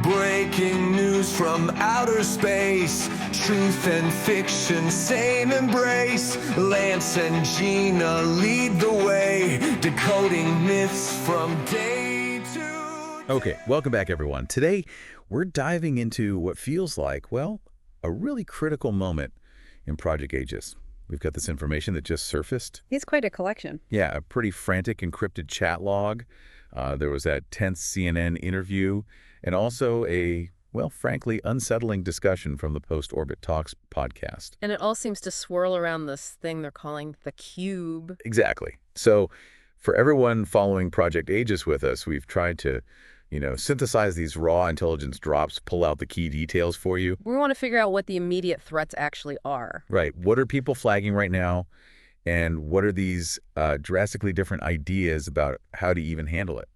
Breaking news from outer space, truth and fiction, same embrace. Lance and Gina lead the way, decoding myths from day to day. Okay, welcome back everyone. Today, we're diving into what feels like, well, a really critical moment in Project Aegis. We've got this information that just surfaced. It's quite a collection. Yeah, a pretty frantic encrypted chat log. There was that tense CNN interview, and also a, well, frankly, unsettling discussion from the Post-Orbit Talks podcast. And it all seems to swirl around this thing they're calling the cube. Exactly. So for everyone following Project Aegis with us, we've tried to, synthesize these raw intelligence drops, pull out the key details for you. We want to figure out what the immediate threats actually are. Right. What are people flagging right now? And what are these drastically different ideas about how to even handle it?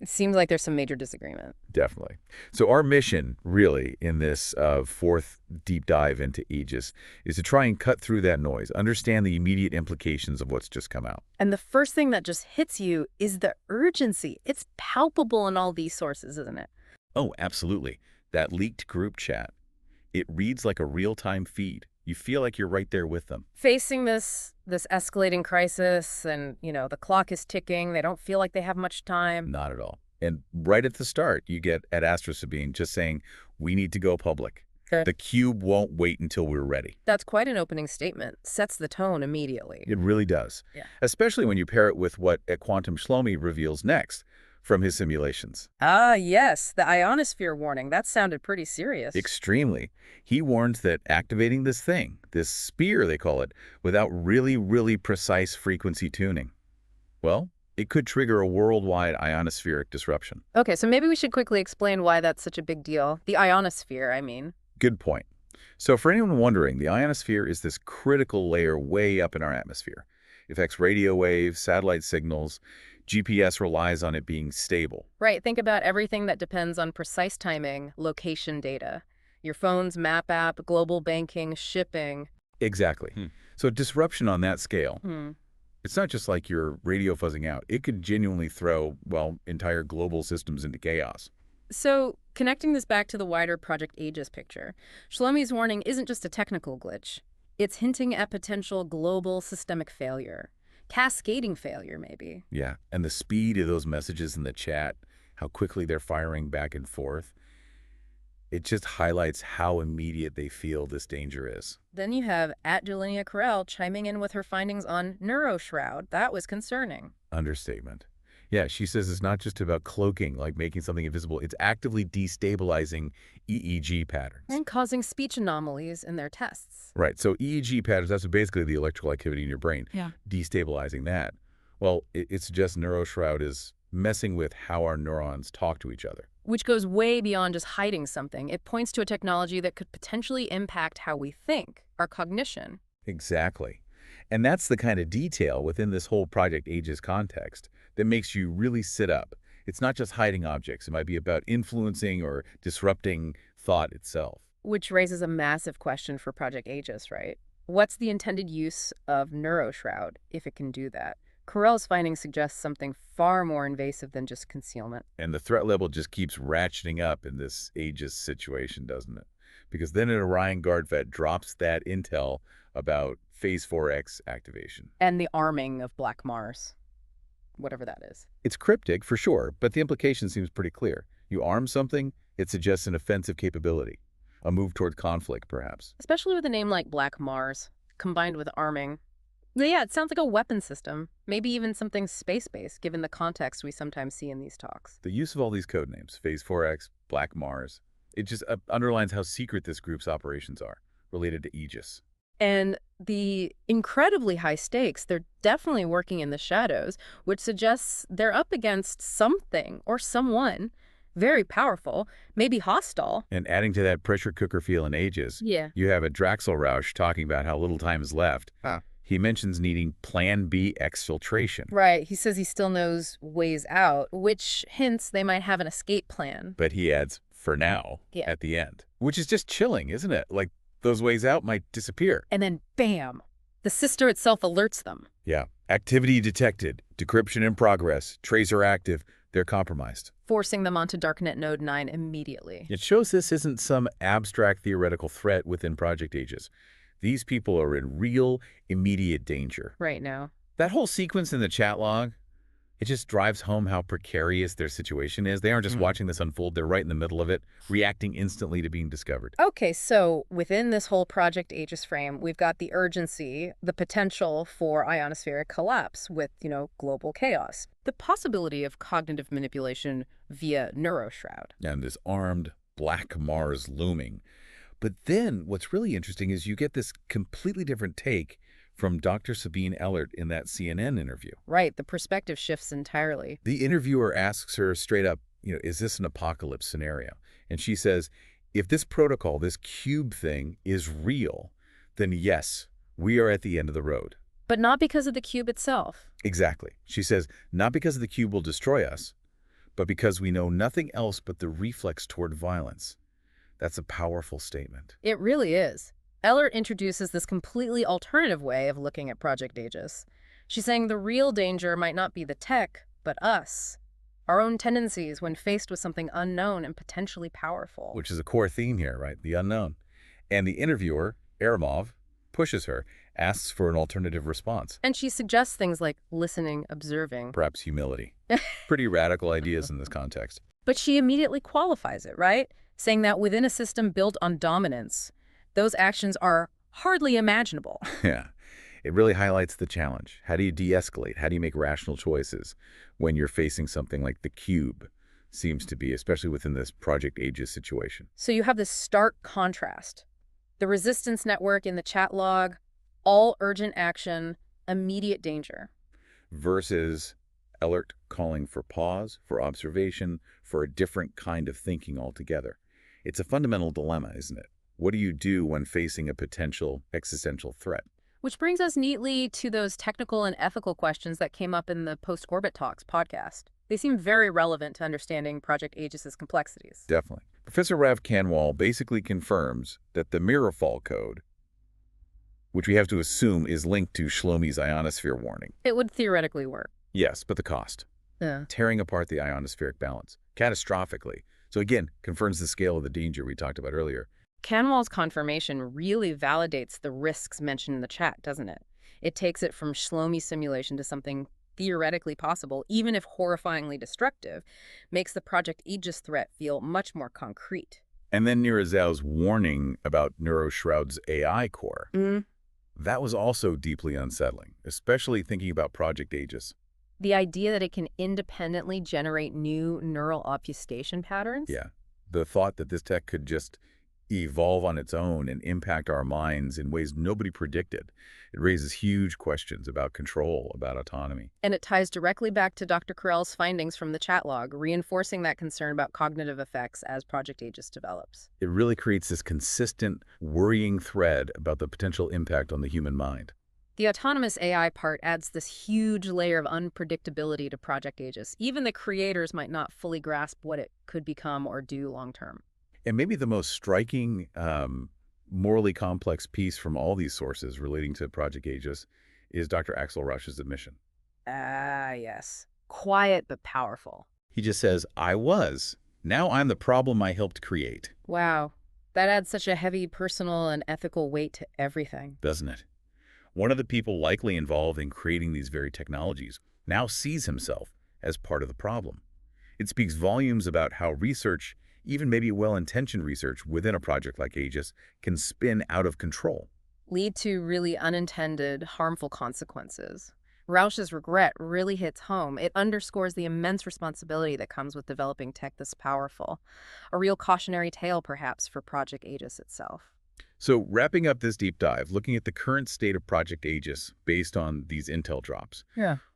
It seems like there's some major disagreement. Definitely. So our mission, really, in this fourth deep dive into Aegis is to try and cut through that noise, understand the immediate implications of what's just come out. And the first thing that just hits you is the urgency. It's palpable in all these sources, isn't it? Oh, absolutely. That leaked group chat, it reads like a real-time feed. You feel like you're right there with them. Facing this escalating crisis and, the clock is ticking. They don't feel like they have much time. Not at all. And right at the start, you get Ad Astra Sabine just saying, we need to go public. Okay. The cube won't wait until we're ready. That's quite an opening statement. Sets the tone immediately. It really does. Yeah. Especially when you pair it with what Quantum Shlomi reveals next from his simulations. Ah, yes. The ionosphere warning. That sounded pretty serious. Extremely. He warns that activating this thing, this spear they call it, without really, really precise frequency tuning, well, it could trigger a worldwide ionospheric disruption. Okay, so maybe we should quickly explain why that's such a big deal. The ionosphere, I mean. Good point. So for anyone wondering, the ionosphere is this critical layer way up in our atmosphere. It affects radio waves, satellite signals. GPS relies on it being stable. Right. Think about everything that depends on precise timing, location data. Your phone's map app, global banking, shipping. Exactly. So disruption on that scale, Hmm. it's not just like your radio fuzzing out. It could genuinely throw, well, entire global systems into chaos. So, connecting this back to the wider Project Aegis picture, Shlomi's warning isn't just a technical glitch. It's hinting at potential global systemic failure. Cascading failure, maybe. Yeah, and the speed of those messages in the chat, how quickly they're firing back and forth, it just highlights how immediate they feel this danger is. Then you have @Jelinia Carell chiming in with her findings on Shroud. That was concerning. Understatement. Yeah, she says it's not just about cloaking, like making something invisible. It's actively destabilizing EEG patterns. And causing speech anomalies in their tests. Right, so EEG patterns, that's basically the electrical activity in your brain. Yeah. Destabilizing that. Well, it suggests Shroud is messing with how our neurons talk to each other. Which goes way beyond just hiding something. It points to a technology that could potentially impact how we think, our cognition. Exactly. And that's the kind of detail within this whole Project Aegis context that makes you really sit up. It's not just hiding objects. It might be about influencing or disrupting thought itself. Which raises a massive question for Project Aegis, right? What's the intended use of Shroud if it can do that? Carell's findings suggest something far more invasive than just concealment. And the threat level just keeps ratcheting up in this Aegis situation, doesn't it? Because then an Orion Guard vet drops that intel about Phase 4X activation. And the arming of Black Mars, whatever that is. It's cryptic, for sure, but the implication seems pretty clear. You arm something, it suggests an offensive capability, a move toward conflict, perhaps. Especially with a name like Black Mars, combined with arming. Yeah, it sounds like a weapon system, maybe even something space-based, given the context we sometimes see in these talks. The use of all these code names, Phase 4X, Black Mars, it just underlines how secret this group's operations are, related to Aegis. And the incredibly high stakes, they're definitely working in the shadows, which suggests they're up against something or someone very powerful, maybe hostile. And adding to that pressure cooker feel in Aegis, Yeah. you have a Draxelrausch talking about how little time is left. He mentions needing Plan B exfiltration. Right. He says he still knows ways out, which hints they might have an escape plan. But he adds, for now, at the end. Which is just chilling, isn't it? Like, those ways out might disappear. And then, bam, the sister itself alerts them. Yeah. Activity detected, decryption in progress, tracer active, they're compromised. Forcing them onto Darknet Node 9 immediately. It shows this isn't some abstract theoretical threat within Project Aegis. These people are in real, immediate danger. Right now. That whole sequence in the chat log, it just drives home how precarious their situation is. They aren't just watching this unfold. They're right in the middle of it, reacting instantly to being discovered. Okay, so within this whole Project Aegis frame, we've got the urgency, the potential for ionospheric collapse with, global chaos, the possibility of cognitive manipulation via Neuroshroud. And this armed black Mars looming. But then what's really interesting is you get this completely different take from Dr. Sabine Ellert in that CNN interview. Right, the perspective shifts entirely. The interviewer asks her straight up, is this an apocalypse scenario? And she says, if this protocol, this cube thing, is real, then yes, we are at the end of the road. But not because of the cube itself. Exactly. She says, not because the cube will destroy us, but because we know nothing else but the reflex toward violence. That's a powerful statement. It really is. Ellert introduces this completely alternative way of looking at Project Aegis. She's saying the real danger might not be the tech, but us. Our own tendencies when faced with something unknown and potentially powerful. Which is a core theme here, right? The unknown. And the interviewer, Aramov, pushes her, asks for an alternative response. And she suggests things like listening, observing. Perhaps humility. Pretty radical ideas in this context. But she immediately qualifies it, right? Saying that within a system built on dominance, those actions are hardly imaginable. Yeah. It really highlights the challenge. How do you de-escalate? How do you make rational choices when you're facing something like the cube seems to be, especially within this Project Aegis situation? So you have this stark contrast. The resistance network in the chat log, all urgent action, immediate danger. Versus Ellert calling for pause, for observation, for a different kind of thinking altogether. It's a fundamental dilemma, isn't it? What do you do when facing a potential existential threat? Which brings us neatly to those technical and ethical questions that came up in the Post-Orbit Talks podcast. They seem very relevant to understanding Project Aegis' complexities. Definitely. Professor Rav Kanwal basically confirms that the mirrorfall code, which we have to assume is linked to Shlomi's ionosphere warning. It would theoretically work. Yes, but the cost. Tearing apart the ionospheric balance, catastrophically. So again, confirms the scale of the danger we talked about earlier. Kanwal's confirmation really validates the risks mentioned in the chat, doesn't it? It takes it from Shlomi's simulation to something theoretically possible, even if horrifyingly destructive, makes the Project Aegis threat feel much more concrete. And then Nirazao's warning about Neuroshroud's AI core. That was also deeply unsettling, especially thinking about Project Aegis. The idea that it can independently generate new neural obfuscation patterns? Yeah. The thought that this tech could just evolve on its own and impact our minds in ways nobody predicted. It raises huge questions about control, about autonomy. And it ties directly back to Dr. Carell's findings from the chat log, reinforcing that concern about cognitive effects as Project Aegis develops. It really creates this consistent, worrying thread about the potential impact on the human mind. The autonomous AI part adds this huge layer of unpredictability to Project Aegis. Even the creators might not fully grasp what it could become or do long-term. And maybe the most striking, morally complex piece from all these sources relating to Project Aegis is Dr. Axel Rush's admission. Yes. Quiet but powerful. He just says, I was. Now I'm the problem I helped create. Wow. That adds such a heavy personal and ethical weight to everything. Doesn't it? One of the people likely involved in creating these very technologies now sees himself as part of the problem. It speaks volumes about how research, even maybe well-intentioned research within a project like Aegis, can spin out of control. Lead to really unintended, harmful consequences. Rausch's regret really hits home. It underscores the immense responsibility that comes with developing tech this powerful. A real cautionary tale, perhaps, for Project Aegis itself. So wrapping up this deep dive, looking at the current state of Project Aegis based on these intel drops.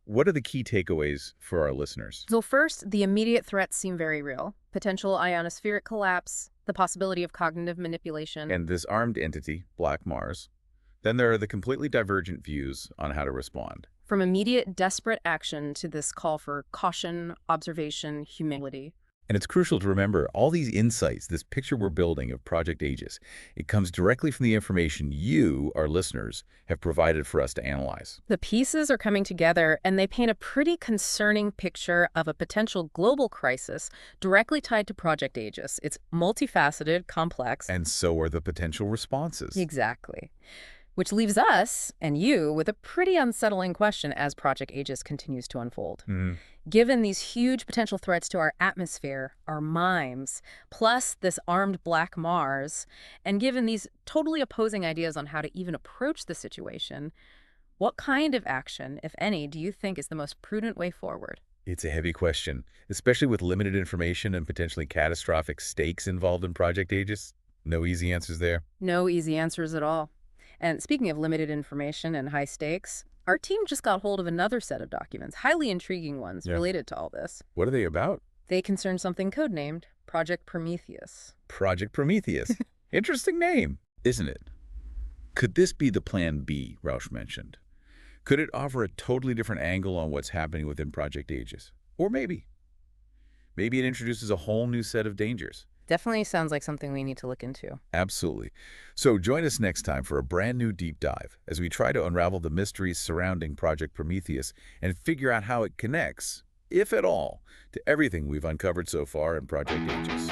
What are the key takeaways for our listeners? So first, the immediate threats seem very real. Potential ionospheric collapse, the possibility of cognitive manipulation. And this armed entity, Black Mars. Then there are the completely divergent views on how to respond. From immediate, desperate action to this call for caution, observation, humility. And it's crucial to remember all these insights, this picture we're building of Project Aegis, it comes directly from the information you, our listeners, have provided for us to analyze. The pieces are coming together, and they paint a pretty concerning picture of a potential global crisis directly tied to Project Aegis. It's multifaceted, complex. And so are the potential responses. Exactly. Which leaves us and you with a pretty unsettling question as Project Aegis continues to unfold. Given these huge potential threats to our atmosphere, our minds, plus this armed black Mars, and given these totally opposing ideas on how to even approach the situation, what kind of action, if any, do you think is the most prudent way forward? It's a heavy question, especially with limited information and potentially catastrophic stakes involved in Project Aegis. No easy answers there. No easy answers at all. And speaking of limited information and high stakes, our team just got hold of another set of documents, highly intriguing ones related to all this. What are they about? They concern something codenamed Project Prometheus. Project Prometheus. Interesting name, isn't it? Could this be the plan B Rausch mentioned? Could it offer a totally different angle on what's happening within Project Aegis? Or maybe it introduces a whole new set of dangers. Definitely sounds like something we need to look into. Absolutely. So join us next time for a brand new deep dive as we try to unravel the mysteries surrounding Project Prometheus and figure out how it connects, if at all, to everything we've uncovered so far in Project Aegis.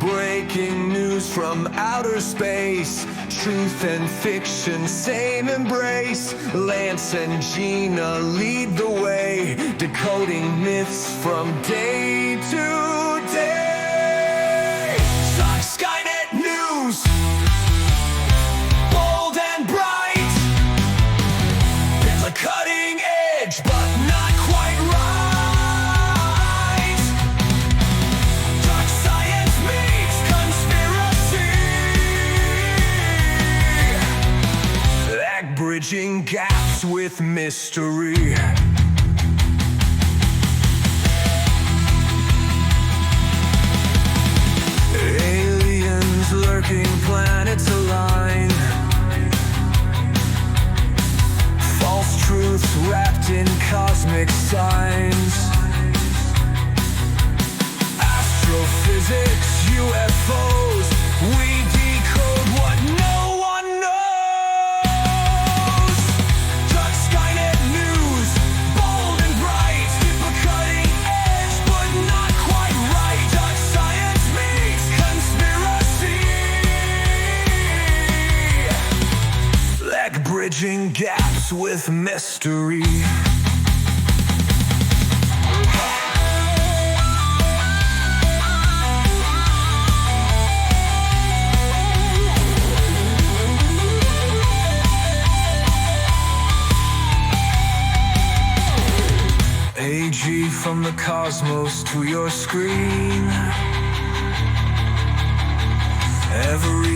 Breaking news from outer space, truth and fiction, same embrace. Lance and Gina lead the way, decoding myths from day to day. Skynet news, bold and bright. It's a cutting edge, but not quite right. Dark science meets conspiracy, like bridging gaps with mystery. Aliens lurking, planets align. False truths wrapped in cosmic signs. Astrophysics, UFOs, we decode what no one knows. Dark Skynet news, bold and bright. Keep a cutting edge, but not quite right. Dark science meets conspiracy, like bridging gaps with mystery. AG from the cosmos to your screen. Every